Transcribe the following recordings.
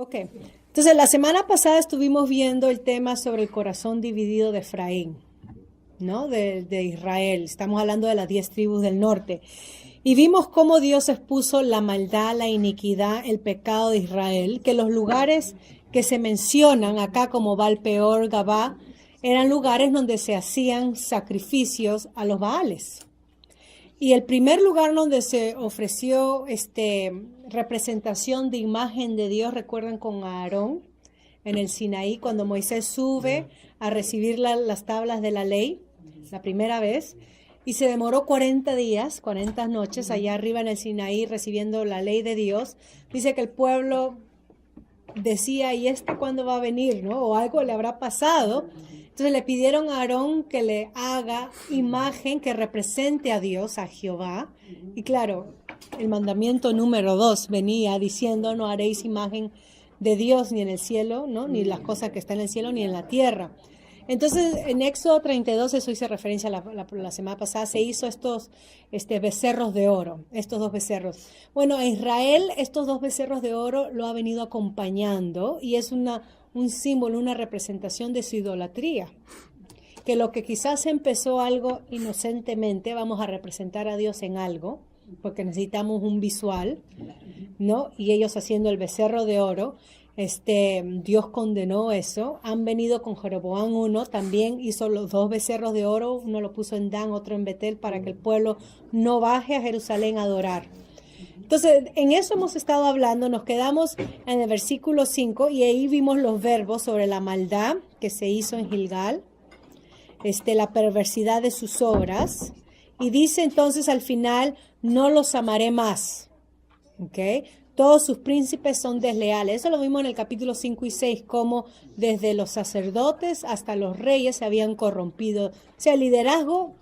Ok, entonces la semana pasada estuvimos viendo el tema sobre el corazón dividido de Efraín, ¿no? De Israel. Estamos hablando de las 10 tribus del norte. Y vimos cómo Dios expuso la maldad, la iniquidad, el pecado de Israel, que los lugares que se mencionan acá como Baal-peor, Gabá, eran lugares donde se hacían sacrificios a los Baales. Y el primer lugar donde se ofreció representación de imagen de Dios, recuerdan con Aarón en el Sinaí, cuando Moisés sube a recibir las tablas de la ley, la primera vez, y se demoró 40 días, 40 noches allá arriba en el Sinaí recibiendo la ley de Dios. Dice que el pueblo decía, ¿y cuándo va a venir? ¿No? O algo le habrá pasado. Entonces le pidieron a Aarón que le haga imagen que represente a Dios, a Jehová. Y claro, el mandamiento número 2 venía diciendo, no haréis imagen de Dios ni en el cielo, ¿no? Ni las cosas que están en el cielo ni en la tierra. Entonces, en Éxodo 32, eso hice referencia la semana pasada, se hizo estos becerros de oro, estos dos becerros. Bueno, a Israel estos dos becerros de oro lo ha venido acompañando y es un símbolo, una representación de su idolatría. Que lo que quizás empezó algo inocentemente, vamos a representar a Dios en algo, porque necesitamos un visual, ¿no? Y ellos haciendo el becerro de oro, Dios condenó eso. Han venido con Jeroboam 1, también hizo los dos becerros de oro, uno lo puso en Dan, otro en Betel, para que el pueblo no baje a Jerusalén a adorar. Entonces, en eso hemos estado hablando, nos quedamos en el versículo 5 y ahí vimos los verbos sobre la maldad que se hizo en Gilgal, la perversidad de sus obras, y dice entonces al final, no los amaré más, ¿ok? Todos sus príncipes son desleales. Eso lo vimos en el capítulo 5 y 6, como desde los sacerdotes hasta los reyes se habían corrompido. O sea, el liderazgo,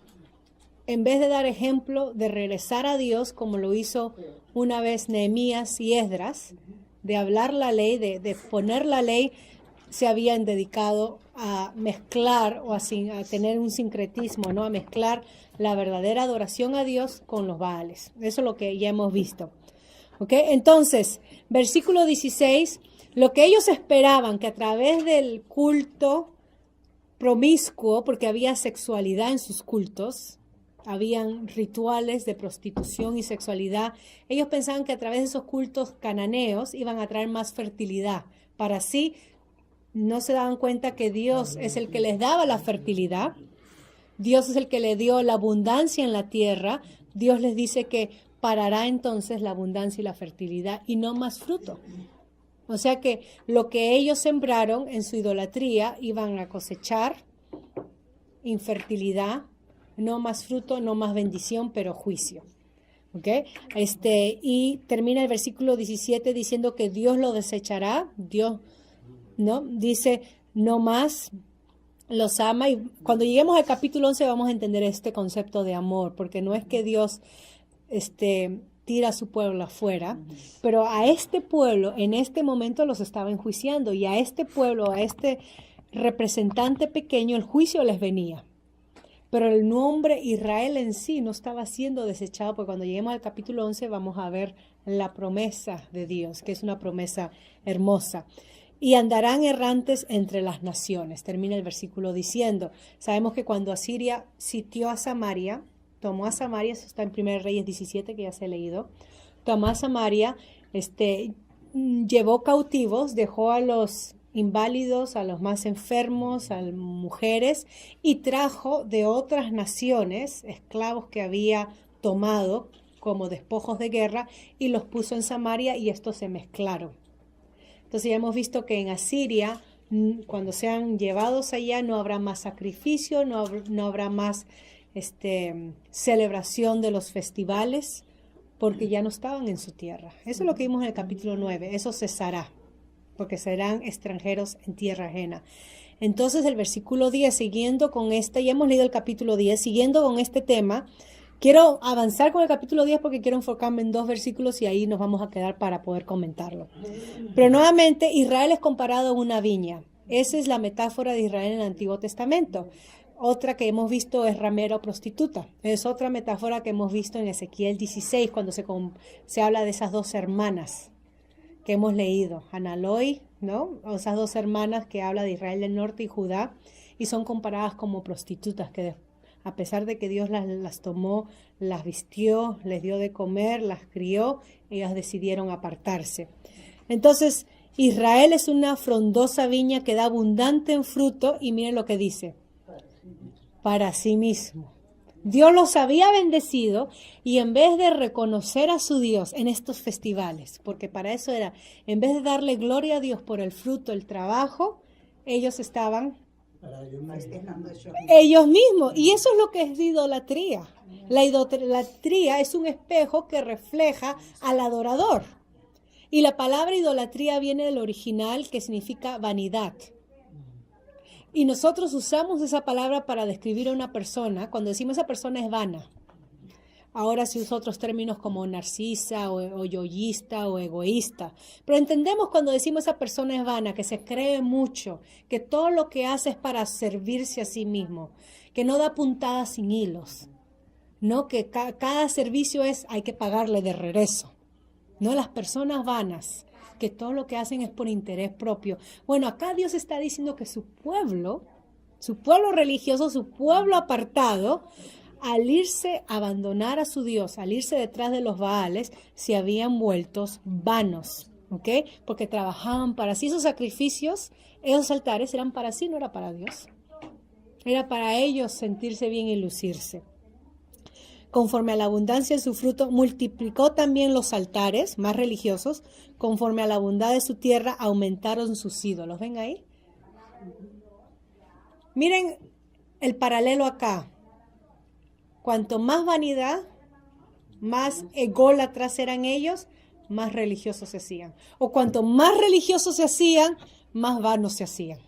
en vez de dar ejemplo de regresar a Dios, como lo hizo una vez Nehemías y Esdras, de hablar la ley, de poner la ley, se habían dedicado a mezclar o a tener un sincretismo, ¿no? A mezclar la verdadera adoración a Dios con los Baales. Eso es lo que ya hemos visto. ¿Ok? Entonces, versículo 16, lo que ellos esperaban que a través del culto promiscuo, porque había sexualidad en sus cultos, habían rituales de prostitución y sexualidad, ellos pensaban que a través de esos cultos cananeos iban a traer más fertilidad. Para así, no se daban cuenta que Dios es el que les daba la fertilidad, Dios es el que le dio la abundancia en la tierra. Dios les dice que parará entonces la abundancia y la fertilidad y no más fruto. O sea que lo que ellos sembraron en su idolatría iban a cosechar infertilidad, no más fruto, no más bendición, pero juicio. ¿Ok? Y termina el versículo 17 diciendo que Dios lo desechará. Dios, ¿no? Dice, no más los ama. Y cuando lleguemos al capítulo 11 vamos a entender este concepto de amor, porque no es que Dios tira a su pueblo afuera, pero a este pueblo en este momento los estaba enjuiciando, y a este pueblo, a este representante pequeño, el juicio les venía. Pero el nombre Israel en sí no estaba siendo desechado, porque cuando lleguemos al capítulo 11 vamos a ver la promesa de Dios, que es una promesa hermosa. Y andarán errantes entre las naciones. Termina el versículo diciendo, sabemos que cuando Asiria sitió a Samaria, tomó a Samaria, eso está en 1 Reyes 17, que ya se ha leído, tomó a Samaria, llevó cautivos, dejó a los inválidos, a los más enfermos, a las mujeres, y trajo de otras naciones esclavos que había tomado como despojos de guerra y los puso en Samaria, y estos se mezclaron. Entonces ya hemos visto que en Asiria, cuando sean llevados allá, no habrá más sacrificio, no habrá más celebración de los festivales, porque ya no estaban en su tierra. Eso es lo que vimos en el capítulo 9, eso cesará, porque serán extranjeros en tierra ajena. Entonces el versículo 10, siguiendo con ya hemos leído el capítulo 10, siguiendo con este tema, quiero avanzar con el capítulo 10 porque quiero enfocarme en 2 versículos y ahí nos vamos a quedar para poder comentarlo. Pero nuevamente, Israel es comparado a una viña. Esa es la metáfora de Israel en el Antiguo Testamento. Otra que hemos visto es ramera o prostituta. Es otra metáfora que hemos visto en Ezequiel 16, cuando se habla de esas 2 hermanas que hemos leído, Analoi, ¿no? Esas dos hermanas que habla de Israel del norte y Judá, y son comparadas como prostitutas, que a pesar de que Dios las tomó, las vistió, les dio de comer, las crió, ellas decidieron apartarse. Entonces, Israel es una frondosa viña que da abundante en fruto, y miren lo que dice, para sí mismo. Dios los había bendecido, y en vez de reconocer a su Dios en estos festivales, porque para eso era, en vez de darle gloria a Dios por el fruto, el trabajo, ellos estaban ellos mismos. Y eso es lo que es idolatría. La idolatría es un espejo que refleja al adorador. Y la palabra idolatría viene del original, que significa vanidad. Y nosotros usamos esa palabra para describir a una persona cuando decimos esa persona es vana. Ahora se usa otros términos como narcisa o yoísta o egoísta. Pero entendemos cuando decimos esa persona es vana, que se cree mucho, que todo lo que hace es para servirse a sí mismo, que no da puntadas sin hilos, ¿no? Que cada servicio hay que pagarle de regreso. No, las personas vanas, que todo lo que hacen es por interés propio. Bueno, acá Dios está diciendo que su pueblo religioso, su pueblo apartado, al irse a abandonar a su Dios, al irse detrás de los Baales, se habían vuelto vanos, ¿ok? Porque trabajaban para sí. Esos sacrificios, esos altares eran para sí, no era para Dios. Era para ellos sentirse bien y lucirse. Conforme a la abundancia de su fruto, multiplicó también los altares más religiosos. Conforme a la bondad de su tierra, aumentaron sus ídolos. ¿Ven ahí? Miren el paralelo acá. Cuanto más vanidad, más ególatras eran ellos, más religiosos se hacían. O cuanto más religiosos se hacían, más vanos se hacían.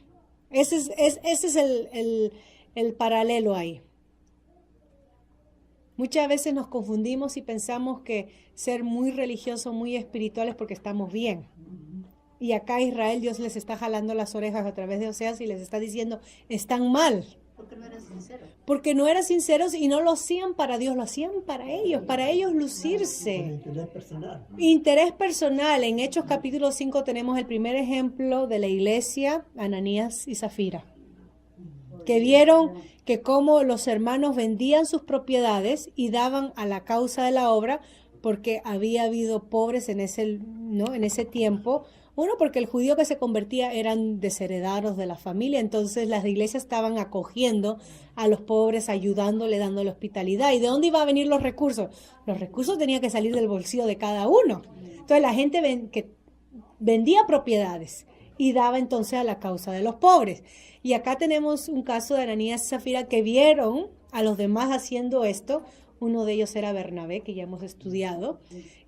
Ese es el paralelo ahí. Muchas veces nos confundimos y pensamos que ser muy religiosos, muy espirituales porque estamos bien. Y acá a Israel Dios les está jalando las orejas a través de Oseas y les está diciendo, están mal. Porque no eran sinceros. Porque no eran sinceros y no lo hacían para Dios, lo hacían para ellos lucirse. Interés personal. Interés personal. En Hechos capítulo 5 tenemos el primer ejemplo de la iglesia, Ananías y Zafira, que vieron que como los hermanos vendían sus propiedades y daban a la causa de la obra, porque había habido pobres en ese tiempo. Uno, porque el judío que se convertía eran desheredados de la familia, entonces las iglesias estaban acogiendo a los pobres, ayudándole, dándole hospitalidad. ¿Y de dónde iban a venir los recursos? Los recursos tenían que salir del bolsillo de cada uno. Entonces la gente que vendía propiedades y daba entonces a la causa de los pobres. Y acá tenemos un caso de Ananías y Zafira que vieron a los demás haciendo esto. Uno de ellos era Bernabé, que ya hemos estudiado.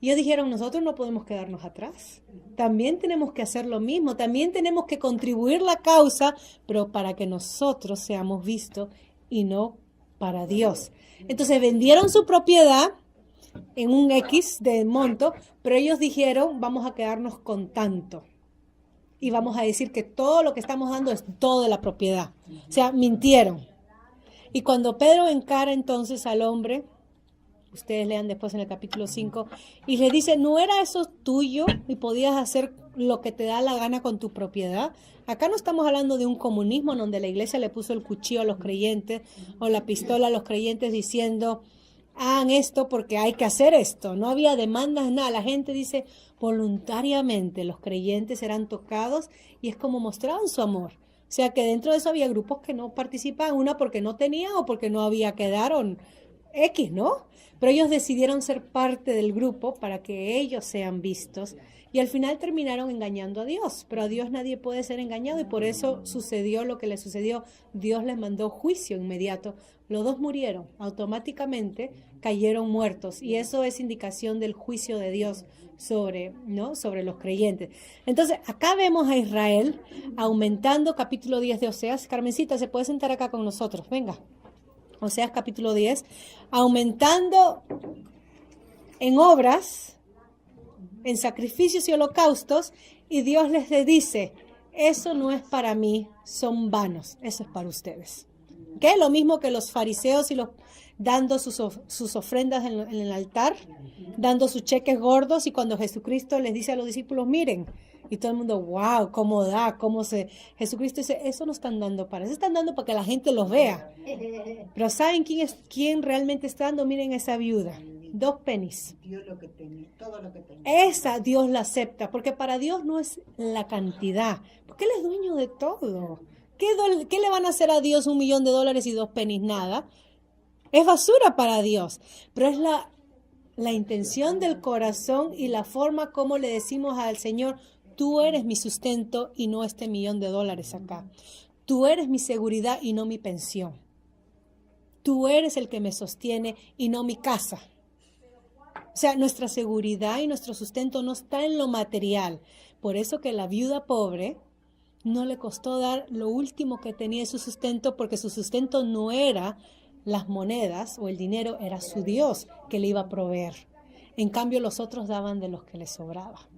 Y ellos dijeron, nosotros no podemos quedarnos atrás. También tenemos que hacer lo mismo. También tenemos que contribuir la causa, pero para que nosotros seamos vistos y no para Dios. Entonces vendieron su propiedad en un X de monto, pero ellos dijeron, vamos a quedarnos con tanto. Y vamos a decir que todo lo que estamos dando es todo de la propiedad. O sea, mintieron. Y cuando Pedro encara entonces al hombre, ustedes lean después en el capítulo 5, y le dice, ¿no era eso tuyo y podías hacer lo que te da la gana con tu propiedad? Acá no estamos hablando de un comunismo donde la iglesia le puso el cuchillo a los creyentes o la pistola a los creyentes diciendo, hagan esto porque hay que hacer esto. No había demandas, nada. La gente dice, voluntariamente los creyentes eran tocados y es como mostraban su amor. O sea que dentro de eso había grupos que no participaban, una porque no tenían o porque no había, quedaron X, ¿no? Pero ellos decidieron ser parte del grupo para que ellos sean vistos y al final terminaron engañando a Dios. Pero a Dios nadie puede ser engañado y por eso sucedió lo que le sucedió. Dios les mandó juicio inmediato. Los dos murieron, automáticamente cayeron muertos y eso es indicación del juicio de Dios sobre los creyentes. Entonces, acá vemos a Israel aumentando, capítulo 10 de Oseas. Carmencita, ¿se puede sentar acá con nosotros? Venga. Oseas capítulo 10, aumentando en obras, en sacrificios y holocaustos, y Dios les dice, eso no es para mí, son vanos, eso es para ustedes. ¿Qué? Lo mismo que los fariseos y los dando sus ofrendas en el altar, dando sus cheques gordos, y cuando Jesucristo les dice a los discípulos, miren, y todo el mundo, wow, cómo da, Jesucristo dice, eso no están dando para eso, están dando para que la gente los vea. Pero ¿saben quién realmente está dando? Miren esa viuda, 2 pennies. Dio lo que tenía, todo lo que tenía. Esa Dios la acepta, porque para Dios no es la cantidad, porque Él es dueño de todo. ¿Qué le van a hacer a Dios $1,000,000 y 2 pennies? Nada. Es basura para Dios, pero es la intención del corazón y la forma como le decimos al Señor, tú eres mi sustento y no este $1,000,000 acá. Tú eres mi seguridad y no mi pensión. Tú eres el que me sostiene y no mi casa. O sea, nuestra seguridad y nuestro sustento no está en lo material. Por eso que la viuda pobre no le costó dar lo último que tenía de su sustento, porque su sustento no era las monedas o el dinero, era su Dios que le iba a proveer. En cambio, los otros daban de los que les sobraba,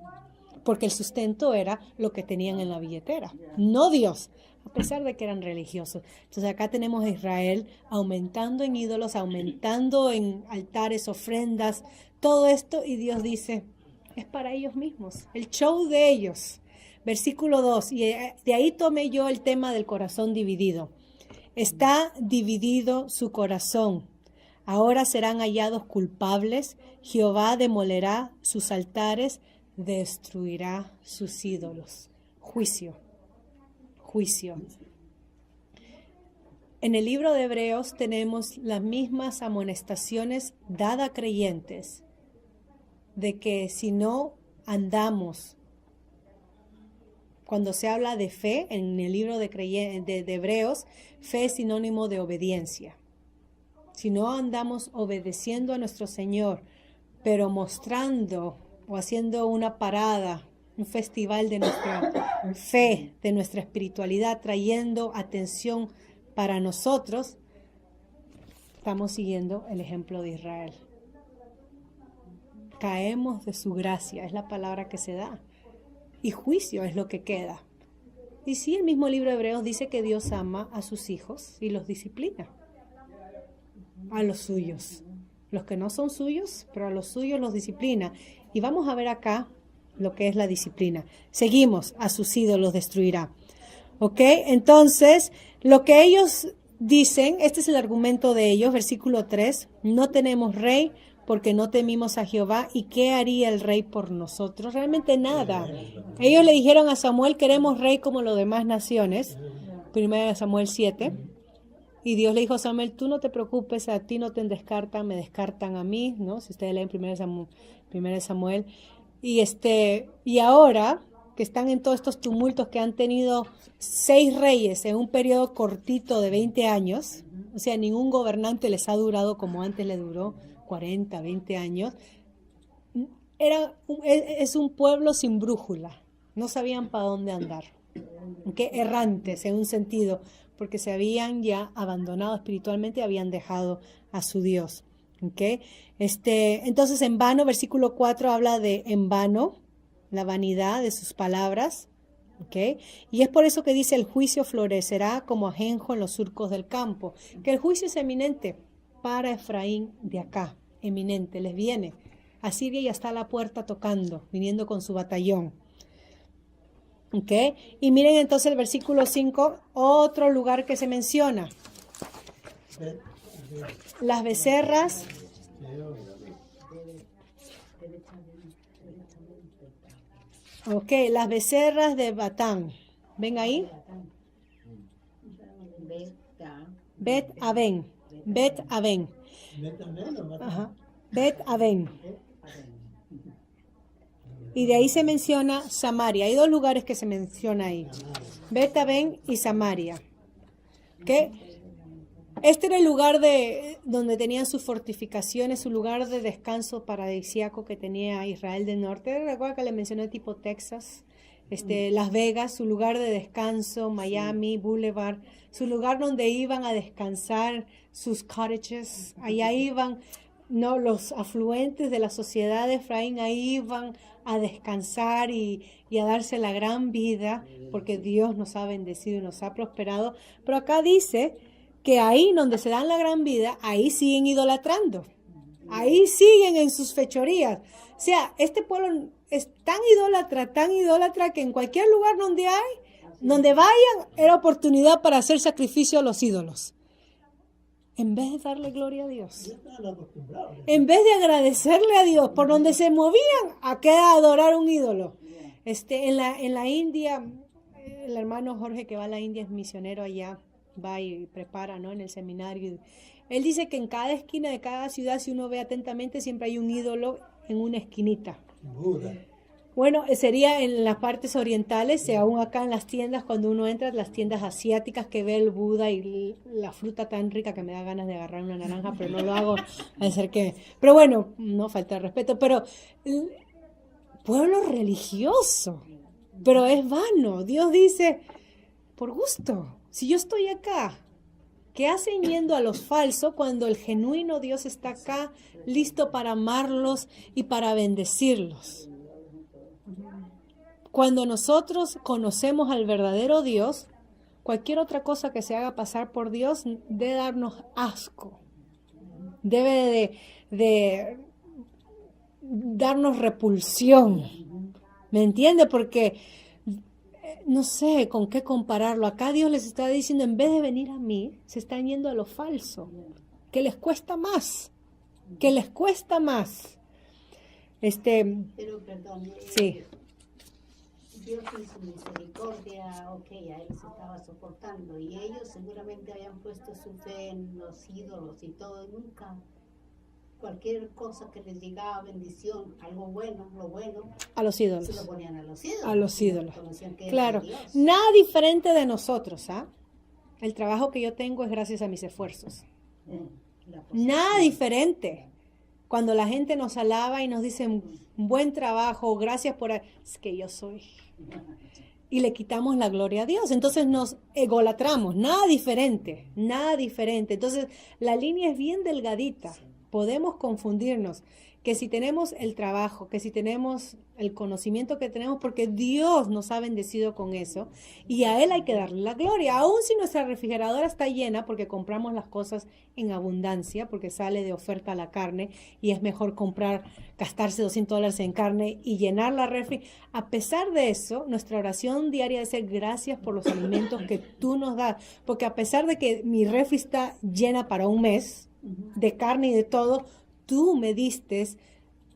porque el sustento era lo que tenían en la billetera, no Dios, a pesar de que eran religiosos. Entonces acá tenemos a Israel aumentando en ídolos, aumentando en altares, ofrendas, todo esto, y Dios dice, es para ellos mismos, el show de ellos. Versículo 2, y de ahí tomé yo el tema del corazón dividido. Está dividido su corazón. Ahora serán hallados culpables. Jehová demolerá sus altares, destruirá sus ídolos. Juicio. En el libro de Hebreos tenemos las mismas amonestaciones dadas a creyentes de que si no andamos, cuando se habla de fe, en el libro de Hebreos, fe es sinónimo de obediencia. Si no andamos obedeciendo a nuestro Señor, pero mostrando o haciendo una parada, un festival de nuestra fe, de nuestra espiritualidad, trayendo atención para nosotros, estamos siguiendo el ejemplo de Israel. Caemos de su gracia, es la palabra que se da. Y juicio es lo que queda. Y sí, el mismo libro de Hebreos dice que Dios ama a sus hijos y los disciplina. A los suyos. Los que no son suyos, pero a los suyos los disciplina. Y vamos a ver acá lo que es la disciplina. Seguimos, a sus ídolos destruirá. ¿Ok? Entonces, lo que ellos dicen, este es el argumento de ellos, versículo 3, no tenemos rey porque no temimos a Jehová. ¿Y qué haría el rey por nosotros? Realmente nada. Ellos le dijeron a Samuel, queremos rey como las demás naciones. 1 Samuel 7. Y Dios le dijo a Samuel, tú no te preocupes, a ti no te descartan, me descartan a mí, ¿no? Si ustedes leen 1 Samuel. Y ahora que están en todos estos tumultos que han tenido 6 reyes en un periodo cortito de 20 años, o sea, ningún gobernante les ha durado como antes le duró 40, 20 años, es un pueblo sin brújula, no sabían para dónde andar, ¿okay? Errantes en un sentido, porque se habían ya abandonado espiritualmente y habían dejado a su Dios. ¿Okay? Entonces, en vano, versículo 4 habla de en vano, la vanidad de sus palabras. ¿Okay? Y es por eso que dice, el juicio florecerá como ajenjo en los surcos del campo, que el juicio es eminente para Efraín de acá, eminente, les viene. Asiria ya está a la puerta tocando, viniendo con su batallón. ¿Okay? Y miren entonces el versículo 5, otro lugar que se menciona. Las becerras. Ok, las becerras de Batán. ¿Ven ahí? Bet Aven. Bet Aven. Ajá. Bet Aven. Y de ahí se menciona Samaria. Hay 2 lugares que se menciona ahí. Bet Aven y Samaria. ¿Okay? Este era el lugar donde tenían sus fortificaciones, su lugar de descanso paradisíaco que tenía Israel del Norte. Recuerda que le mencioné tipo Texas, Las Vegas, su lugar de descanso, Miami, Boulevard, su lugar donde iban a descansar sus cottages. Allá iban, no, los afluentes de la sociedad de Efraín, ahí iban a descansar y a darse la gran vida, porque Dios nos ha bendecido y nos ha prosperado. Pero acá dice que ahí donde se dan la gran vida, ahí siguen idolatrando. Ahí siguen en sus fechorías. O sea, este pueblo es tan idólatra, que en cualquier lugar donde vayan, era oportunidad para hacer sacrificio a los ídolos. En vez de darle gloria a Dios. En vez de agradecerle a Dios por donde se movían, a que adorar un ídolo. En la India, el hermano Jorge que va a la India es misionero allá, va y prepara, ¿no? En el seminario. Él dice que en cada esquina de cada ciudad, si uno ve atentamente, siempre hay un ídolo en una esquinita. Buda. Bueno, sería en las partes orientales, aún acá en las tiendas, cuando uno entra, las tiendas asiáticas, que ve el Buda y la fruta tan rica que me da ganas de agarrar una naranja, pero no lo hago, pero bueno, no falta de respeto, pero el pueblo religioso, pero es vano. Dios dice, por gusto, si yo estoy acá, ¿qué hacen yendo a los falsos cuando el genuino Dios está acá, listo para amarlos y para bendecirlos? Cuando nosotros conocemos al verdadero Dios, cualquier otra cosa que se haga pasar por Dios debe darnos asco. Debe de darnos repulsión. ¿Me entiende? Porque no sé con qué compararlo. Acá Dios les está diciendo, en vez de venir a mí, se están yendo a lo falso. Que les cuesta más. Que les cuesta más. Pero perdón, Sí. Dios en su misericordia, ok, a él se estaba soportando y ellos seguramente habían puesto su fe en los ídolos y todo, y nunca cualquier cosa que les llegaba, bendición, algo bueno, lo bueno, A los ídolos. se lo ponían a los ídolos. A los ídolos. Conocían que era Claro. Dios. Nada diferente de nosotros, ¿ah? El trabajo que yo tengo es gracias a mis esfuerzos. La posesión. Nada diferente. Cuando la gente nos alaba y nos dice buen trabajo, gracias por... Es que yo soy. Y le quitamos la gloria a Dios. Entonces nos egolatramos. Nada diferente. Nada diferente. Entonces la línea es bien delgadita. Podemos confundirnos. Que si tenemos el trabajo, que si tenemos el conocimiento que tenemos, porque Dios nos ha bendecido con eso, y a Él hay que darle la gloria, aun si nuestra refrigeradora está llena, porque compramos las cosas en abundancia, porque sale de oferta la carne, y es mejor gastarse $200 en carne y llenar la refri. A pesar de eso, nuestra oración diaria debe ser gracias por los alimentos que tú nos das, porque a pesar de que mi refri está llena para un mes, de carne y de todo, tú me diste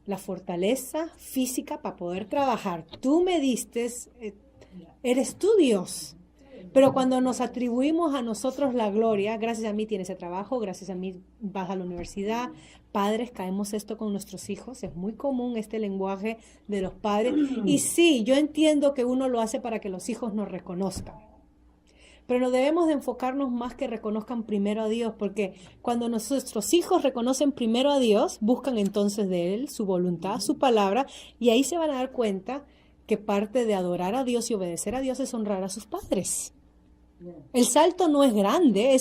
la fortaleza física para poder trabajar. Tú me diste, eres tú Dios. Pero cuando nos atribuimos a nosotros la gloria, gracias a mí tienes ese trabajo, gracias a mí vas a la universidad. Padres, caemos esto con nuestros hijos. Es muy común este lenguaje de los padres. Y sí, yo entiendo que uno lo hace para que los hijos nos reconozcan. Pero no debemos de enfocarnos más que reconozcan primero a Dios, porque cuando nuestros hijos reconocen primero a Dios, buscan entonces de Él su voluntad, su palabra, y ahí se van a dar cuenta que parte de adorar a Dios y obedecer a Dios es honrar a sus padres. El salto no es grande,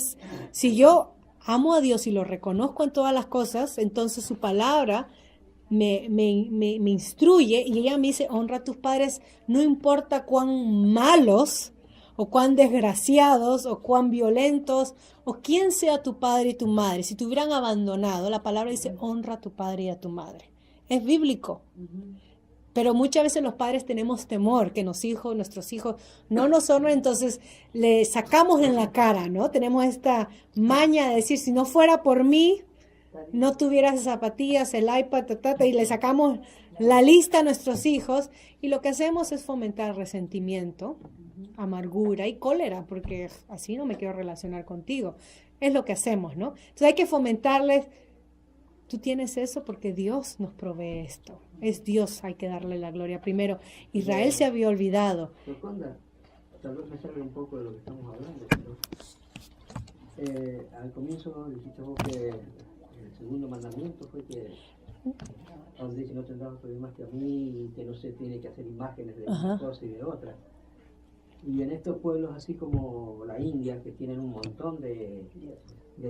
si yo amo a Dios y lo reconozco en todas las cosas, entonces su palabra me instruye y ella me dice, honra a tus padres, no importa cuán malos o cuán desgraciados, o cuán violentos, o quién sea tu padre y tu madre. Si te hubieran abandonado, la palabra dice, honra a tu padre y a tu madre. Es bíblico. Pero muchas veces los padres tenemos temor que nuestros hijos no nos honren, entonces le sacamos en la cara, ¿no? Tenemos esta maña de decir, si no fuera por mí, no tuvieras esas zapatillas, el iPad, y le sacamos la lista a nuestros hijos, y lo que hacemos es fomentar resentimiento, amargura y cólera, porque así no me quiero relacionar contigo. Es lo que hacemos, ¿no? Entonces hay que fomentarles, tú tienes eso porque Dios nos provee esto. Es Dios, hay que darle la gloria primero. Israel se había olvidado. Yoconda, tal vez me salga un poco de lo que estamos hablando, pero al comienzo dijiste vos que el segundo mandamiento fue que donde dice no tendrás otro Dios más que a mí, y que no se tiene que hacer imágenes de una cosa y de otra. Y en estos pueblos así como la India, que tienen un montón de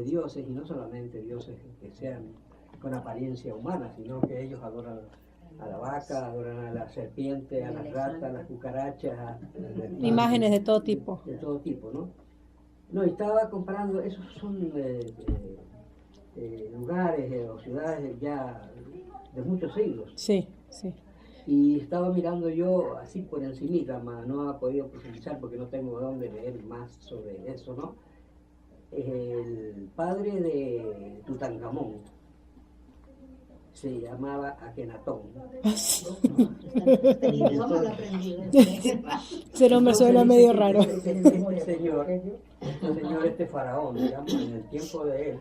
dioses, y no solamente dioses que sean con apariencia humana, sino que ellos adoran a la vaca, adoran a la serpiente, a las ratas, a las cucarachas, Imágenes de todo tipo. De todo tipo, ¿no? No, y estaba comprando, esos son lugares o ciudades ya de muchos siglos. Sí, sí. Y estaba mirando yo así por encimita, mas no ha podido profundizar porque no tengo dónde leer más sobre eso, ¿no? El padre de Tutankamón se llamaba Akenatón. Este idioma lo aprendí. Ese nombre suena medio raro. Este señor, este faraón, digamos, en el tiempo de él,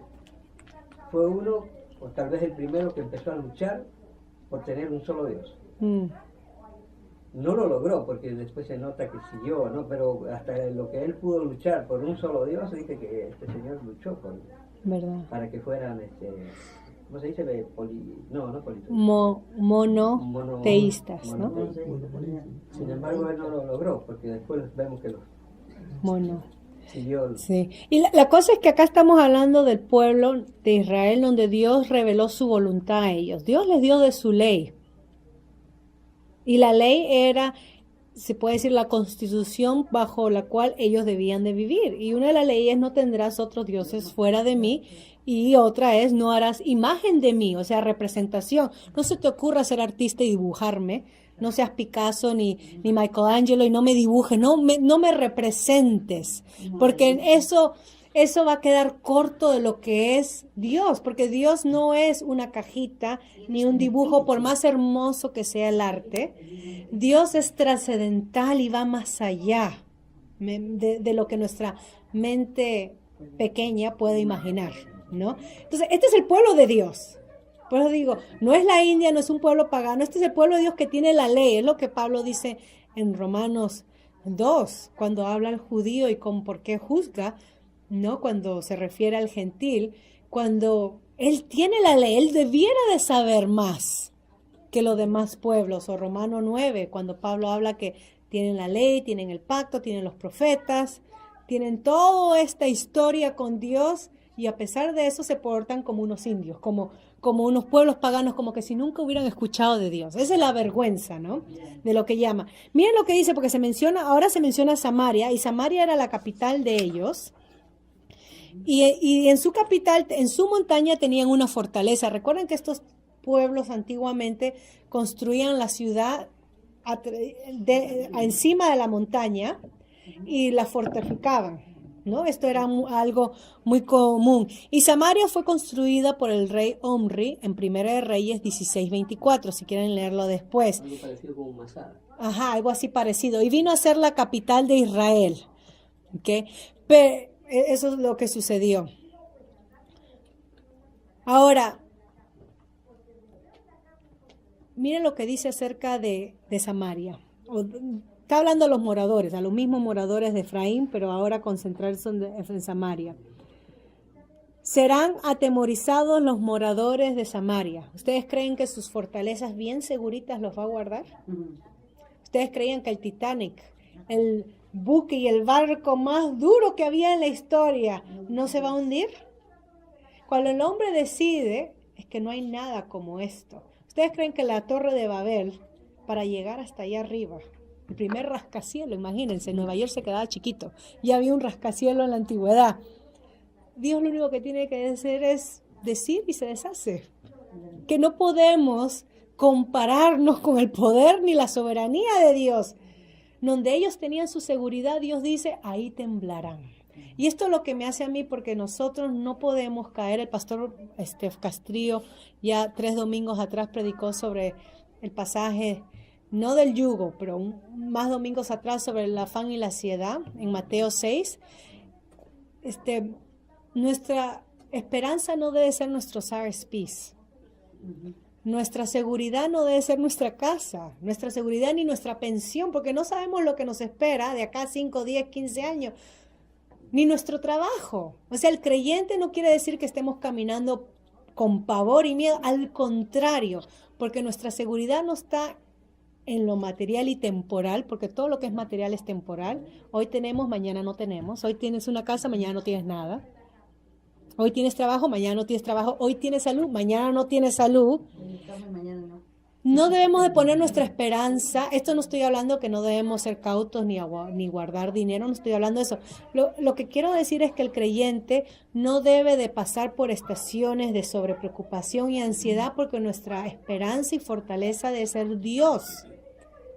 fue uno, o tal vez el primero que empezó a luchar por tener un solo Dios. No lo logró porque después se nota que siguió, ¿no? Pero hasta lo que él pudo luchar por un solo Dios, dice que este señor luchó ¿verdad? Para que fueran, ¿cómo se dice? Monoteístas, ¿no? Sin embargo, él no lo logró porque después vemos que siguió. Sí. Y la cosa es que acá estamos hablando del pueblo de Israel donde Dios reveló su voluntad a ellos. Dios les dio de su ley. Y la ley era, se puede decir, la constitución bajo la cual ellos debían de vivir. Y una de las leyes es no tendrás otros dioses fuera de mí. Y otra es no harás imagen de mí, o sea, representación. No se te ocurra ser artista y dibujarme. No seas Picasso ni Michelangelo y no me dibujes, no me representes. Porque eso va a quedar corto de lo que es Dios, porque Dios no es una cajita ni un dibujo, por más hermoso que sea el arte. Dios es trascendental y va más allá de lo que nuestra mente pequeña puede imaginar, ¿no? Entonces, este es el pueblo de Dios. Por eso digo, no es la India, no es un pueblo pagano, este es el pueblo de Dios que tiene la ley, es lo que Pablo dice en Romanos 2, cuando habla al judío y con por qué juzga, ¿no? Cuando se refiere al gentil, cuando él tiene la ley, él debiera de saber más que los demás pueblos. O Romano 9, cuando Pablo habla que tienen la ley, tienen el pacto, tienen los profetas, tienen toda esta historia con Dios y a pesar de eso se portan como unos indios, como unos pueblos paganos, como que si nunca hubieran escuchado de Dios. Esa es la vergüenza, ¿no? De lo que llama. Miren lo que dice, porque ahora se menciona Samaria, y Samaria era la capital de ellos. Y en su capital, en su montaña, tenían una fortaleza. Recuerden que estos pueblos antiguamente construían la ciudad encima de la montaña y la fortificaban, ¿no? Esto era algo muy común. Y Samaria fue construida por el rey Omri en Primera de Reyes 16:24, si quieren leerlo después. Algo parecido como Masada. Ajá, algo así parecido. Y vino a ser la capital de Israel. ¿Okay? Pero eso es lo que sucedió. Ahora, miren lo que dice acerca de Samaria. Está hablando a los moradores, a los mismos moradores de Efraín, pero ahora concentrarse en Samaria. Serán atemorizados los moradores de Samaria. ¿Ustedes creen que sus fortalezas bien seguritas los va a guardar? ¿Ustedes creían que el Titanic, el buque y el barco más duro que había en la historia, no se va a hundir? Cuando el hombre decide, es que no hay nada como esto. ¿Ustedes creen que la Torre de Babel, para llegar hasta allá arriba, el primer rascacielos, imagínense, Nueva York se quedaba chiquito, ya había un rascacielos en la antigüedad? Dios lo único que tiene que hacer es decir y se deshace. Que no podemos compararnos con el poder ni la soberanía de Dios. Donde ellos tenían su seguridad, Dios dice, ahí temblarán. Y esto es lo que me hace a mí, porque nosotros no podemos caer. El pastor Castrillo ya 3 domingos atrás predicó sobre el pasaje, no del yugo, pero más domingos atrás, sobre el afán y la ansiedad, en Mateo 6. Nuestra esperanza no debe ser nuestro RSPs. Nuestra seguridad no debe ser nuestra casa, nuestra seguridad ni nuestra pensión, porque no sabemos lo que nos espera de acá 5, 10, 15 años, ni nuestro trabajo. O sea, el creyente no quiere decir que estemos caminando con pavor y miedo, al contrario, porque nuestra seguridad no está en lo material y temporal, porque todo lo que es material es temporal. Hoy tenemos, mañana no tenemos. Hoy tienes una casa, mañana no tienes nada. Hoy tienes trabajo, mañana no tienes trabajo. Hoy tienes salud, mañana no tienes salud. No debemos de poner nuestra esperanza. Esto no estoy hablando que no debemos ser cautos ni guardar dinero, no estoy hablando de eso. Lo que quiero decir es que el creyente no debe de pasar por estaciones de sobrepreocupación y ansiedad, porque nuestra esperanza y fortaleza debe ser Dios.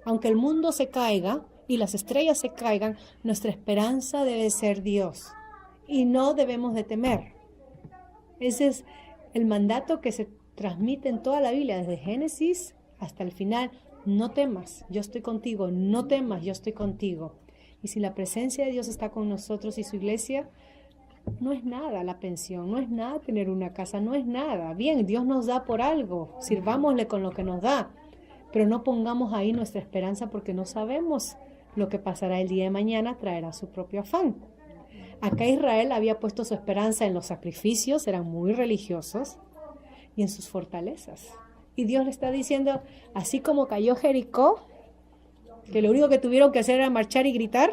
Aunque el mundo se caiga y las estrellas se caigan, nuestra esperanza debe ser Dios. Y no debemos de temer. Ese es el mandato que se transmite en toda la Biblia, desde Génesis hasta el final. No temas, yo estoy contigo. No temas, yo estoy contigo. Y si la presencia de Dios está con nosotros y su iglesia, no es nada la pensión, no es nada tener una casa, no es nada. Bien, Dios nos da por algo, sirvámosle con lo que nos da, pero no pongamos ahí nuestra esperanza, porque no sabemos lo que pasará el día de mañana, traerá su propio afán. Acá Israel había puesto su esperanza en los sacrificios, eran muy religiosos, y en sus fortalezas. Y Dios le está diciendo, así como cayó Jericó, que lo único que tuvieron que hacer era marchar y gritar,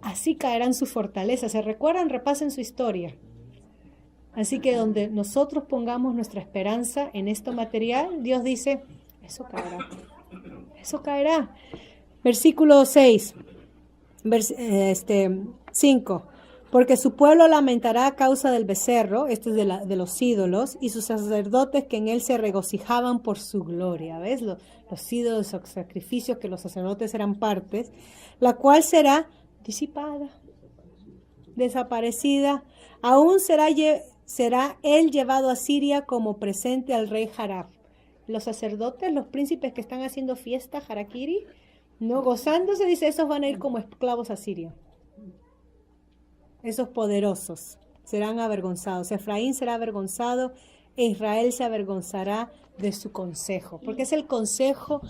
así caerán sus fortalezas. ¿Se recuerdan? Repasen su historia. Así que donde nosotros pongamos nuestra esperanza en esto material, Dios dice, eso caerá. Eso caerá. Versículo 6, 5. Porque su pueblo lamentará a causa del becerro, este es de los ídolos, y sus sacerdotes que en él se regocijaban por su gloria. ¿Ves? Los ídolos, los sacrificios que los sacerdotes eran partes, la cual será disipada, desaparecida. Aún será él llevado a Siria como presente al rey Jarab. Los sacerdotes, los príncipes que están haciendo fiesta, Harakiri, no gozándose, dice, esos van a ir como esclavos a Siria. Esos poderosos serán avergonzados. Efraín será avergonzado e Israel se avergonzará de su consejo, porque es el consejo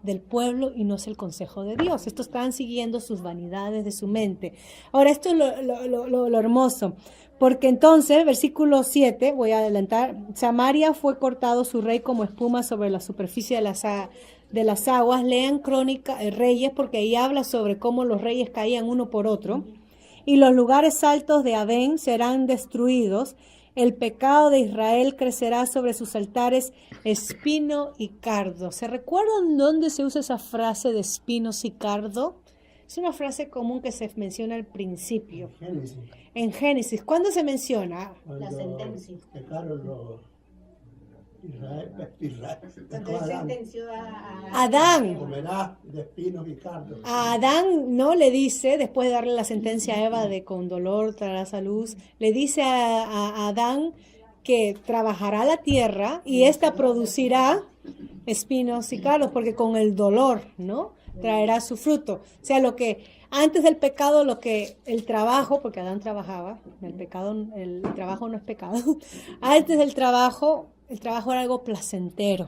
del pueblo y no es el consejo de Dios. Estos están siguiendo sus vanidades de su mente. Ahora, esto es lo hermoso, porque entonces, versículo 7, voy a adelantar, Samaria fue cortado su rey como espuma sobre la superficie de las aguas. Lean Crónica, Reyes, porque ahí habla sobre cómo los reyes caían uno por otro. Y los lugares altos de Adén serán destruidos. El pecado de Israel crecerá sobre sus altares espino y cardo. ¿Se recuerdan dónde se usa esa frase de espinos y cardo? Es una frase común que se menciona al principio. En Génesis. ¿Cuándo se menciona? La sentencia. Sentenció a Adán. Comerá de espinos y cardos. A Adán no le dice, después de darle la sentencia a Eva de con dolor traerás a luz, le dice a Adán que trabajará la tierra y ésta producirá espinos y cardos, porque con el dolor, ¿no? Traerá su fruto. O sea, lo que antes del pecado, el trabajo, porque Adán trabajaba, el trabajo no es pecado. Antes del trabajo, el trabajo era algo placentero.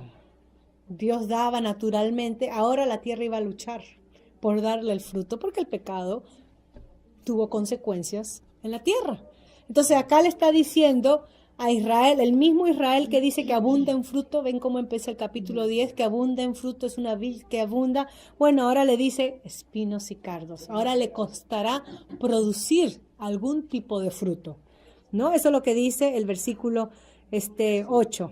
Dios daba naturalmente, ahora la tierra iba a luchar por darle el fruto, porque el pecado tuvo consecuencias en la tierra. Entonces acá le está diciendo a Israel, el mismo Israel que dice que abunda en fruto, ven cómo empieza el capítulo 10, que abunda en fruto, es una vid que abunda. Bueno, ahora le dice espinos y cardos, ahora le costará producir algún tipo de fruto, ¿no? Eso es lo que dice el versículo 8.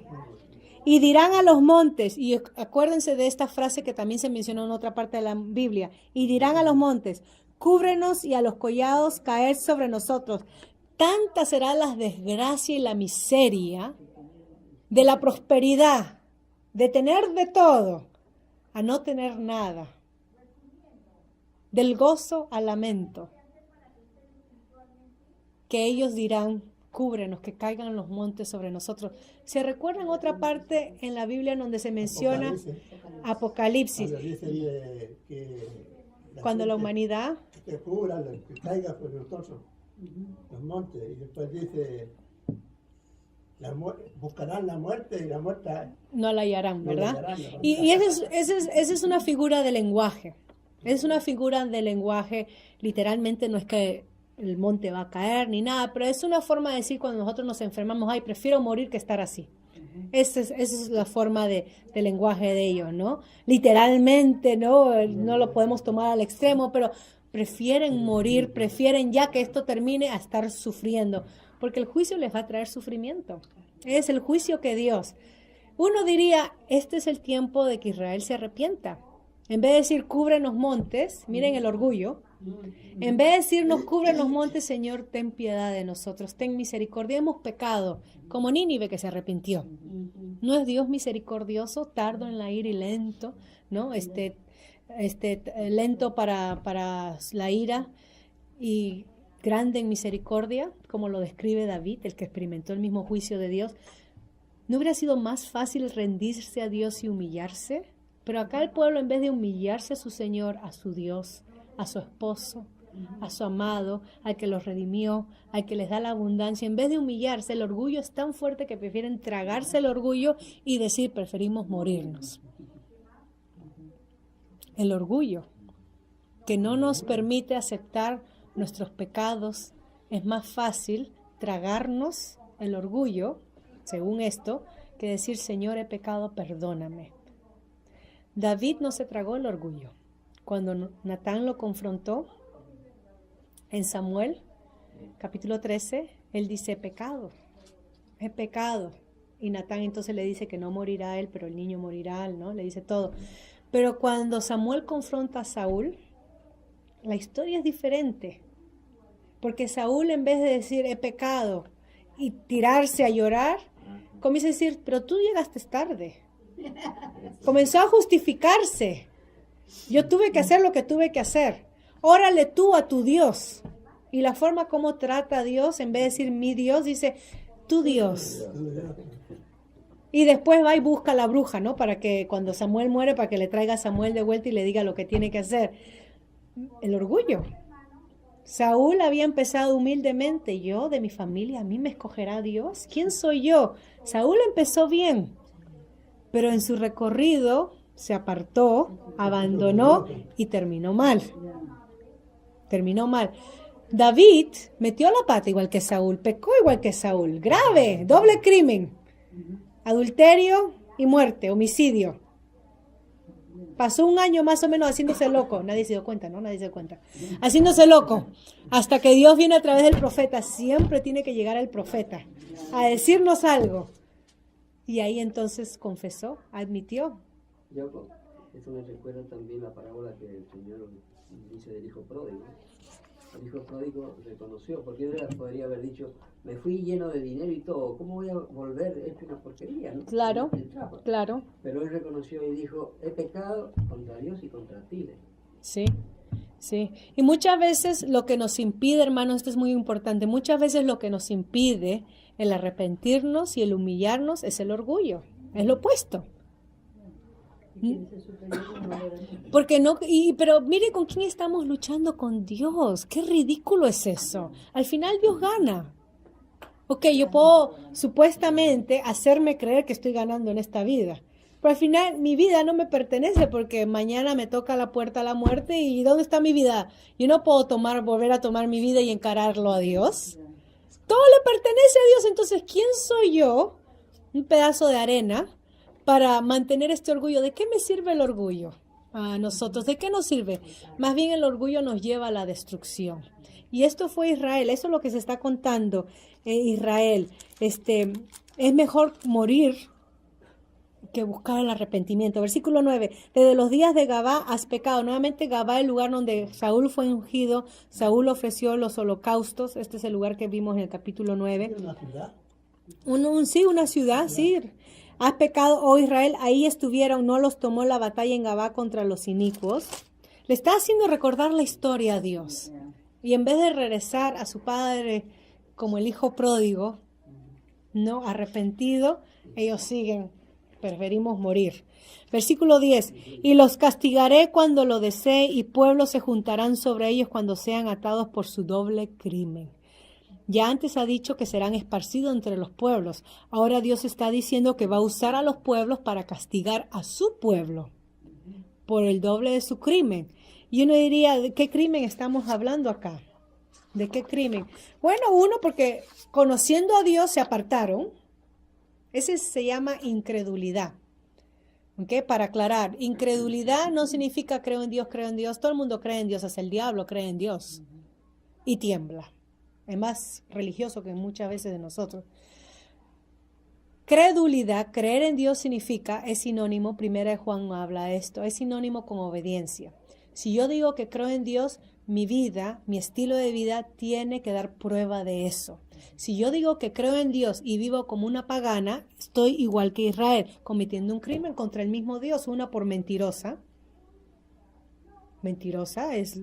Y dirán a los montes, y acuérdense de esta frase que también se mencionó en otra parte de la Biblia, y dirán a los montes, cúbrenos, y a los collados caer sobre nosotros. Tanta será la desgracia y la miseria de la prosperidad, de tener de todo, a no tener nada, del gozo al lamento, que ellos dirán, cúbrenos, que caigan los montes sobre nosotros. ¿Se recuerdan otra parte en la Biblia donde se menciona Apocalipsis? Cuando la humanidad que cubra, que caiga sobre nosotros los montes, y después dice, buscarán la muerte y la muerte no la hallarán, ¿verdad? No la hallarán, Y esa es una figura de lenguaje. Es una figura de lenguaje, literalmente no es que el monte va a caer ni nada, pero es una forma de decir cuando nosotros nos enfermamos, ay, prefiero morir que estar así. Esa es la forma de lenguaje de ellos, ¿no? Literalmente, no lo podemos tomar al extremo, pero prefieren morir, prefieren ya que esto termine a estar sufriendo, porque el juicio les va a traer sufrimiento. Es el juicio que Dios. Uno diría, este es el tiempo de que Israel se arrepienta. En vez de decir, cúbrenos montes, miren el orgullo. En vez de decirnos, cúbrenos montes, Señor, ten piedad de nosotros, ten misericordia. Hemos pecado, como Nínive que se arrepintió. ¿No es Dios misericordioso, tardo en la ira y lento, ¿no? Lento para la ira y grande en misericordia, como lo describe David, el que experimentó el mismo juicio de Dios? ¿No hubiera sido más fácil rendirse a Dios y humillarse? Pero acá el pueblo, en vez de humillarse a su Señor, a su Dios, a su esposo, a su amado, al que los redimió, al que les da la abundancia, en vez de humillarse, el orgullo es tan fuerte que prefieren tragarse el orgullo y decir, preferimos morirnos. El orgullo, que no nos permite aceptar nuestros pecados, es más fácil tragarnos el orgullo, según esto, que decir, Señor, he pecado, perdóname. David no se tragó el orgullo. Cuando Natán lo confrontó en Samuel, capítulo 13, él dice, he pecado. Y Natán entonces le dice que no morirá él, pero el niño morirá, ¿no? Le dice todo. Pero cuando Samuel confronta a Saúl, la historia es diferente. Porque Saúl, en vez de decir, he pecado, y tirarse a llorar, comienza a decir, pero tú llegaste tarde. Comenzó a justificarse. Yo tuve que hacer lo que tuve que hacer. Órale tú a tu Dios. Y la forma como trata a Dios, en vez de decir mi Dios, dice tu Dios. Y después va y busca a la bruja, ¿no? Para que cuando Samuel muere, para que le traiga a Samuel de vuelta y le diga lo que tiene que hacer. El orgullo. Saúl había empezado humildemente. Yo, de mi familia, ¿a mí me escogerá Dios? ¿Quién soy yo? Saúl empezó bien, pero en su recorrido se apartó, abandonó y terminó mal. Terminó mal. David metió la pata igual que Saúl, pecó igual que Saúl. Grave, doble crimen. Adulterio y muerte, homicidio. Pasó un año más o menos haciéndose loco. Nadie se dio cuenta, ¿no? Nadie se dio cuenta. Haciéndose loco. Hasta que Dios viene a través del profeta. Siempre tiene que llegar el profeta a decirnos algo. Y ahí entonces confesó, admitió. Esto me recuerda también la parábola que el Señor dice del hijo pródigo. El hijo pródigo reconoció, porque él podría haber dicho, me fui lleno de dinero y todo, ¿cómo voy a volver? Es una porquería, ¿no? Claro, claro. Pero él reconoció y dijo, he pecado contra Dios y contra ti. Sí, sí. Y muchas veces lo que nos impide, hermanos, esto es muy importante, muchas veces lo que nos impide el arrepentirnos y el humillarnos es el orgullo, es lo opuesto. Porque no, pero mire con quién estamos luchando, con Dios. Qué ridículo es eso. Al final Dios gana. Ok, yo puedo supuestamente hacerme creer que estoy ganando en esta vida, pero al final mi vida no me pertenece porque mañana me toca la puerta a la muerte y ¿dónde está mi vida? Yo no puedo volver a tomar mi vida y encararlo a Dios. Todo le pertenece a Dios, entonces ¿quién soy yo? Un pedazo de arena para mantener este orgullo. ¿De qué me sirve el orgullo a nosotros? ¿De qué nos sirve? Más bien el orgullo nos lleva a la destrucción. Y esto fue Israel, eso es lo que se está contando Israel. Es mejor morir que buscar el arrepentimiento. Versículo 9, desde los días de Gabá has pecado. Nuevamente Gabá, el lugar donde Saúl fue ungido, Saúl ofreció los holocaustos. Este es el lugar que vimos en el capítulo 9. ¿Una ciudad? Sí, una ciudad, sí. Has pecado, oh Israel, ahí estuvieron, no los tomó la batalla en Gabá contra los inicuos. Le está haciendo recordar la historia a Dios. Y en vez de regresar a su padre como el hijo pródigo, no arrepentido, ellos siguen, preferimos morir. Versículo 10, y los castigaré cuando lo desee, y pueblos se juntarán sobre ellos cuando sean atados por su doble crimen. Ya antes ha dicho que serán esparcidos entre los pueblos. Ahora Dios está diciendo que va a usar a los pueblos para castigar a su pueblo por el doble de su crimen. Y uno diría, ¿de qué crimen estamos hablando acá? ¿De qué crimen? Bueno, uno, porque conociendo a Dios se apartaron. Ese se llama incredulidad. ¿Okay? Para aclarar, incredulidad no significa creo en Dios, creo en Dios. Todo el mundo cree en Dios, hasta el diablo cree en Dios y tiembla. Es más religioso que muchas veces de nosotros. Credulidad, creer en Dios significa, es sinónimo, primera de Juan habla de esto, es sinónimo con obediencia. Si yo digo que creo en Dios, mi vida, mi estilo de vida tiene que dar prueba de eso. Si yo digo que creo en Dios y vivo como una pagana, estoy igual que Israel, cometiendo un crimen contra el mismo Dios, una por mentirosa. Mentirosa es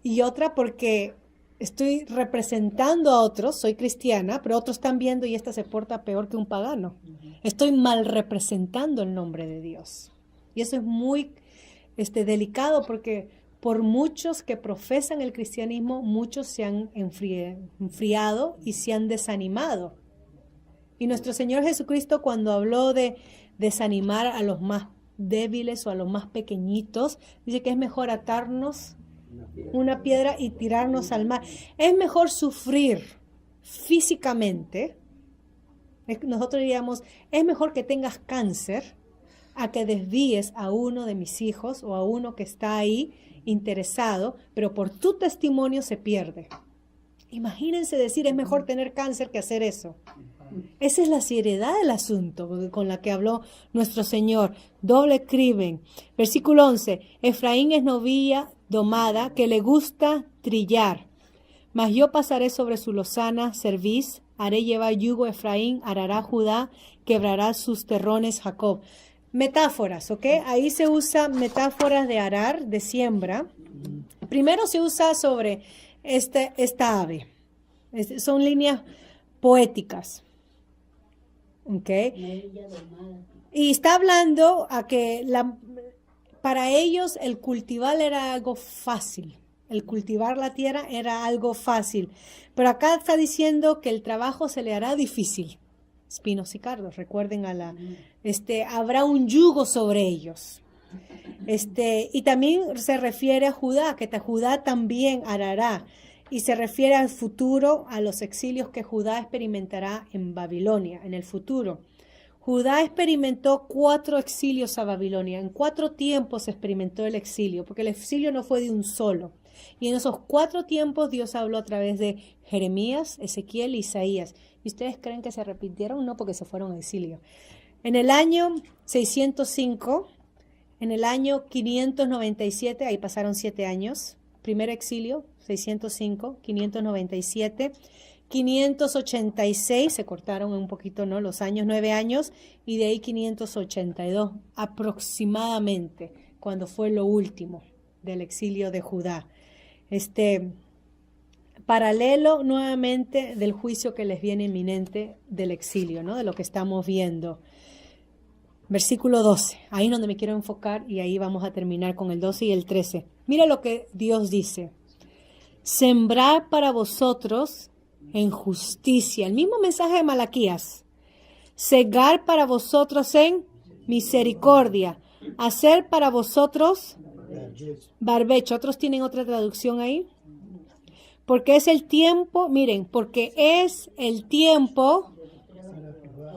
y otra porque estoy representando a otros, soy cristiana, pero otros están viendo y esta se porta peor que un pagano. Estoy mal representando el nombre de Dios. Y eso es muy delicado porque por muchos que profesan el cristianismo, muchos se han enfriado y se han desanimado. Y nuestro Señor Jesucristo, cuando habló de desanimar a los más débiles o a los más pequeñitos, dice que es mejor atarnos una piedra y tirarnos al mar. Es mejor sufrir físicamente. Nosotros diríamos, es mejor que tengas cáncer a que desvíes a uno de mis hijos o a uno que está ahí interesado, pero por tu testimonio se pierde. Imagínense decir, es mejor tener cáncer que hacer eso. Esa es la seriedad del asunto con la que habló nuestro Señor. Doble crimen. Versículo 11. Efraín es novilla domada que le gusta trillar. Mas yo pasaré sobre su lozana cerviz, haré llevar yugo Efraín, arará Judá, quebrará sus terrones Jacob. Metáforas, ¿ok? Ahí se usa metáforas de arar, de siembra. Primero se usa sobre esta ave. Son líneas poéticas. ¿Ok? Y está hablando a que para ellos el cultivar era algo fácil. El cultivar la tierra era algo fácil. Pero acá está diciendo que el trabajo se le hará difícil. Espinos y cardos, recuerden habrá un yugo sobre ellos. Y también se refiere a Judá, que Judá también arará. Y se refiere al futuro, a los exilios que Judá experimentará en Babilonia, en el futuro. Judá experimentó 4 exilios a Babilonia. En 4 tiempos se experimentó el exilio, porque el exilio no fue de un solo. Y en esos 4 tiempos Dios habló a través de Jeremías, Ezequiel y Isaías. ¿Y ustedes creen que se arrepintieron? No, porque se fueron a exilio. En el año 605, en el año 597, ahí pasaron 7 años, primer exilio, 605, 597, 586, se cortaron un poquito, ¿no? Los años, 9 años, y de ahí 582 aproximadamente, cuando fue lo último del exilio de Judá. Paralelo nuevamente del juicio que les viene inminente del exilio, ¿no? De lo que estamos viendo. Versículo 12, ahí es donde me quiero enfocar y ahí vamos a terminar con el 12 y el 13. Mira lo que Dios dice. Sembrar para vosotros en justicia. El mismo mensaje de Malaquías. Segar para vosotros en misericordia. Hacer para vosotros barbecho. ¿Otros tienen otra traducción ahí? Porque es el tiempo, miren, porque es el tiempo.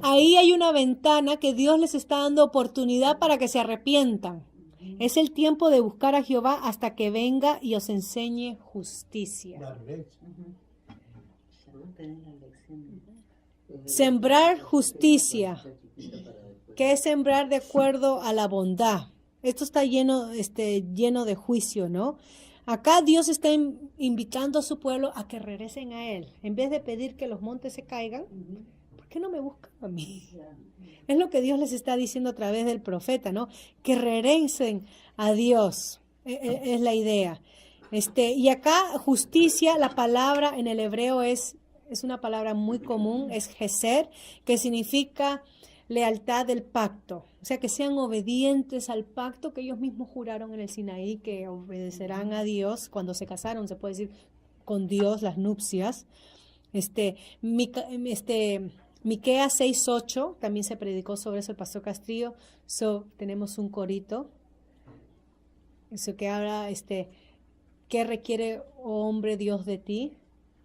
Ahí hay una ventana que Dios les está dando oportunidad para que se arrepientan. Es el tiempo de buscar a Jehová hasta que venga y os enseñe justicia. Sembrar justicia. ¿Qué es sembrar de acuerdo a la bondad? Esto está lleno de juicio, ¿no? Acá Dios está invitando a su pueblo a que regresen a Él. En vez de pedir que los montes se caigan, ¿por qué no me buscan a mí? Es lo que Dios les está diciendo a través del profeta, ¿no? Que regresen a Dios. Es la idea. Y acá justicia, la palabra en el hebreo es una palabra muy común, es geser, que significa lealtad del pacto. O sea, que sean obedientes al pacto que ellos mismos juraron en el Sinaí, que obedecerán a Dios cuando se casaron, se puede decir, con Dios, las nupcias. Miqueas 6:8, también se predicó sobre eso el pastor Castrillo. Tenemos un corito. Eso que habla, ¿qué requiere, oh hombre, Dios de ti?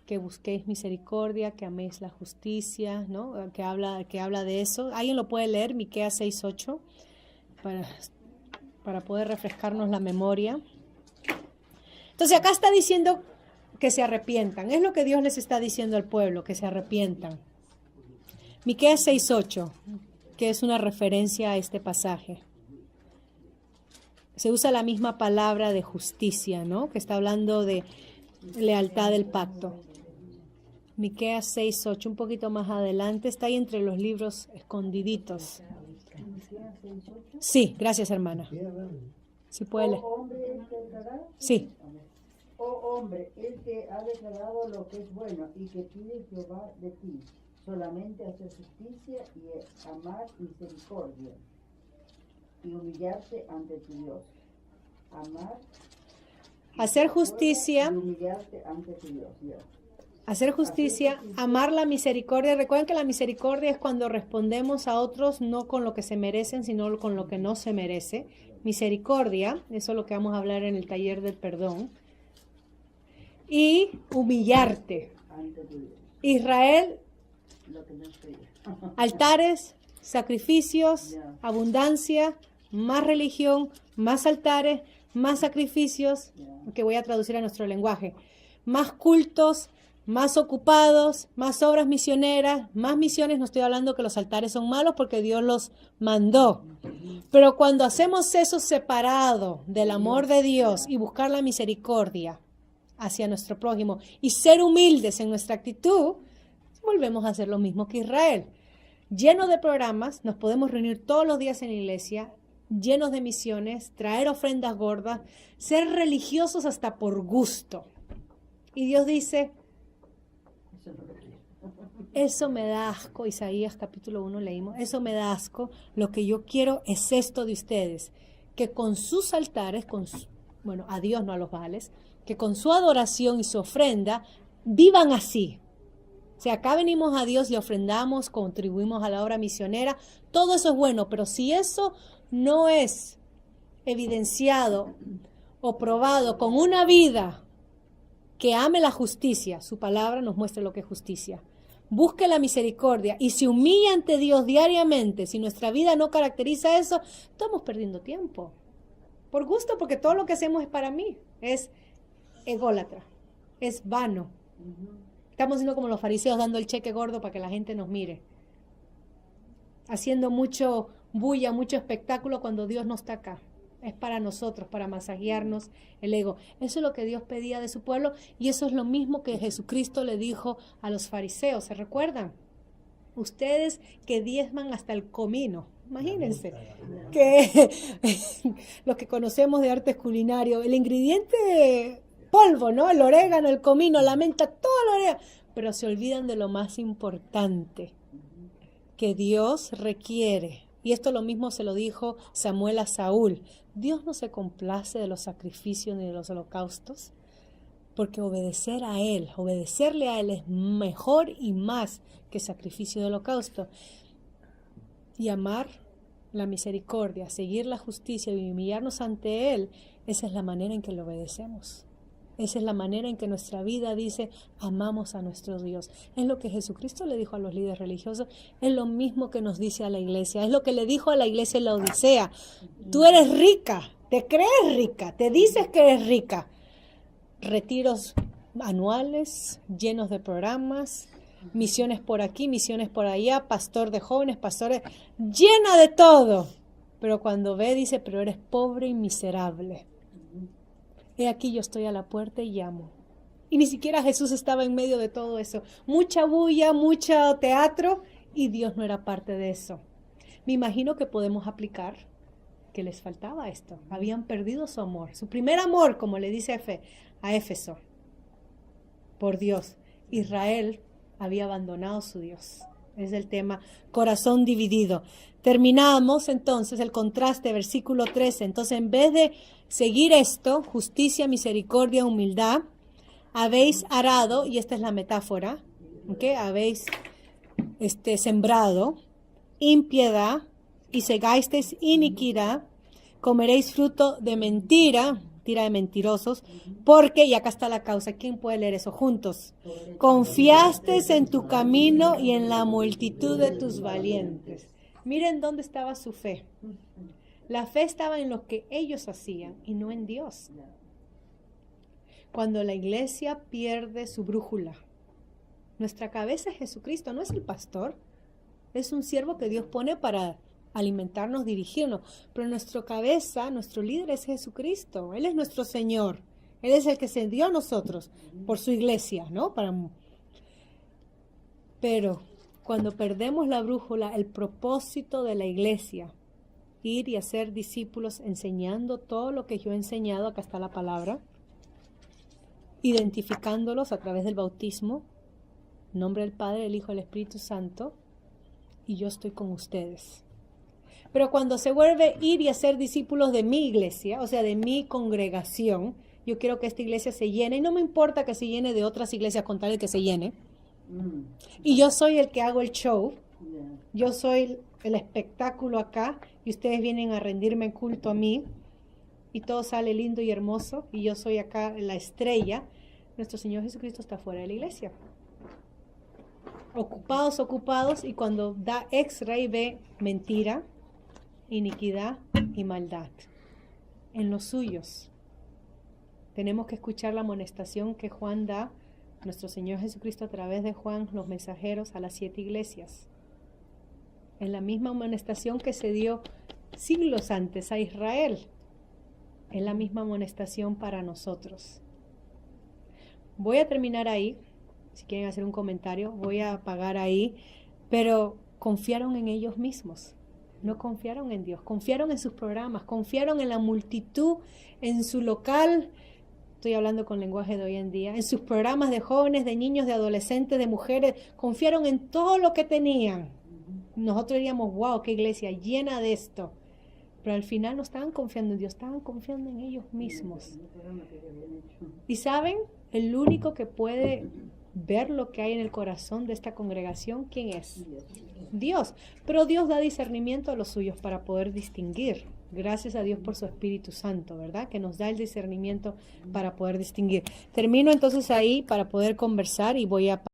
Que busquéis misericordia, que améis la justicia, ¿no? Que habla de eso. ¿Alguien lo puede leer? Miqueas 6:8, para poder refrescarnos la memoria. Entonces acá está diciendo que se arrepientan. Es lo que Dios les está diciendo al pueblo, que se arrepientan. Miqueas 6:8, que es una referencia a este pasaje. Se usa la misma palabra de justicia, ¿no? Que está hablando de lealtad del pacto. Miqueas 6:8, un poquito más adelante, está ahí entre los libros escondiditos. Sí, gracias, hermana. Si puede leer. Sí. Oh hombre, él te ha declarado lo que es bueno y que pide Jehová de ti, solamente hacer justicia y amar misericordia y humillarte ante tu Dios. Hacer justicia. Y humillarte ante tu Dios. Hacer justicia, amar la misericordia. Recuerden que la misericordia es cuando respondemos a otros no con lo que se merecen, sino con lo que no se merece. Misericordia, eso es lo que vamos a hablar en el taller del perdón. Y humillarte. Israel, altares, sacrificios, abundancia, más religión, más altares, más sacrificios, que voy a traducir a nuestro lenguaje, más cultos, más ocupados, más obras misioneras, más misiones. No estoy hablando que los altares son malos porque Dios los mandó. Pero cuando hacemos eso separado del amor de Dios y buscar la misericordia hacia nuestro prójimo y ser humildes en nuestra actitud, volvemos a hacer lo mismo que Israel. Llenos de programas, nos podemos reunir todos los días en la iglesia, llenos de misiones, traer ofrendas gordas, ser religiosos hasta por gusto. Y Dios dice, eso me da asco. Isaías capítulo 1 leímos, eso me da asco. Lo que yo quiero es esto de ustedes, que con sus altares, a Dios, no a los Baales, que con su adoración y su ofrenda vivan así. O sea, acá venimos a Dios y ofrendamos, contribuimos a la obra misionera, todo eso es bueno, pero si eso no es evidenciado o probado con una vida que ame la justicia, su palabra nos muestra lo que es justicia, busque la misericordia y se humilla ante Dios diariamente, si nuestra vida no caracteriza eso, estamos perdiendo tiempo. Por gusto, porque todo lo que hacemos es para mí, es ególatra, es vano. Estamos siendo como los fariseos dando el cheque gordo para que la gente nos mire. Haciendo mucho bulla, mucho espectáculo cuando Dios no está acá. Es para nosotros, para masajearnos el ego. Eso es lo que Dios pedía de su pueblo y eso es lo mismo que Jesucristo le dijo a los fariseos. ¿Se recuerdan? Ustedes que diezman hasta el comino. Imagínense que lo que conocemos de artes culinarios, el ingrediente polvo, ¿no? El orégano, el comino, la menta, todo lo orégano, pero se olvidan de lo más importante que Dios requiere. Y esto lo mismo se lo dijo Samuel a Saúl. Dios no se complace de los sacrificios ni de los holocaustos, porque obedecerle a Él es mejor y más que sacrificio de holocausto. Y amar la misericordia, seguir la justicia y humillarnos ante Él, esa es la manera en que le obedecemos. Esa es la manera en que nuestra vida dice, amamos a nuestro Dios. Es lo que Jesucristo le dijo a los líderes religiosos, es lo mismo que nos dice a la iglesia, es lo que le dijo a la iglesia en la Odisea. Tú eres rica, te crees rica, te dices que eres rica. Retiros anuales, llenos de programas, misiones por aquí, misiones por allá, pastor de jóvenes, pastores, llena de todo. Pero cuando ve, dice, pero eres pobre y miserable. He aquí yo estoy a la puerta y llamo. Y ni siquiera Jesús estaba en medio de todo eso. Mucha bulla, mucho teatro, y Dios no era parte de eso. Me imagino que podemos aplicar que les faltaba esto. Habían perdido su amor. Su primer amor, como le dice a Éfeso, por Dios. Israel había abandonado su Dios. Es el tema, corazón dividido. Terminamos entonces el contraste, versículo 13. Entonces, en vez de seguir esto, justicia, misericordia, humildad, habéis arado, y esta es la metáfora, ¿okay? Habéis sembrado impiedad y segasteis iniquidad, comeréis fruto de mentira, tira de mentirosos, porque, y acá está la causa, ¿quién puede leer eso juntos? Confiasteis en tu camino y en la multitud de tus valientes. Miren dónde estaba su fe. La fe estaba en lo que ellos hacían y no en Dios. Cuando la iglesia pierde su brújula, nuestra cabeza es Jesucristo, no es el pastor, Es un siervo que Dios pone para alimentarnos, dirigirnos. Pero nuestra cabeza, nuestro líder es Jesucristo. Él es nuestro Señor. Él es el que se dio a nosotros por su iglesia, ¿no? Pero cuando perdemos la brújula, el propósito de la iglesia, ir y hacer discípulos enseñando todo lo que yo he enseñado, acá está la palabra, identificándolos a través del bautismo, en nombre del Padre, del Hijo y del Espíritu Santo, y yo estoy con ustedes. Pero cuando se vuelve ir y hacer discípulos de mi iglesia, o sea, de mi congregación, yo quiero que esta iglesia se llene, y no me importa que se llene de otras iglesias con tal de que se llene. Y yo soy el que hago el show, yo soy el espectáculo acá, y ustedes vienen a rendirme culto a mí, y todo sale lindo y hermoso, y yo soy acá la estrella. Nuestro Señor Jesucristo está fuera de la iglesia. Ocupados, y cuando da X-ray ve mentira, iniquidad y maldad en los suyos. Tenemos que escuchar la amonestación que Juan da, nuestro Señor Jesucristo a través de Juan, los mensajeros a las 7 iglesias. En la misma amonestación que se dio siglos antes a Israel, es la misma amonestación para nosotros. Voy a terminar ahí. Si quieren hacer un comentario, voy a apagar ahí. Pero confiaron en ellos mismos. No confiaron en Dios. Confiaron en sus programas. Confiaron en la multitud, en su local. Estoy hablando con lenguaje de hoy en día. En sus programas de jóvenes, de niños, de adolescentes, de mujeres. Confiaron en todo lo que tenían. Nosotros diríamos, wow, qué iglesia llena de esto. Pero al final no estaban confiando en Dios, estaban confiando en ellos mismos. Y saben, el único que puede ver lo que hay en el corazón de esta congregación, ¿quién es? Dios. Pero Dios da discernimiento a los suyos para poder distinguir. Gracias a Dios por su Espíritu Santo, ¿verdad? Que nos da el discernimiento para poder distinguir. Termino entonces ahí para poder conversar y voy a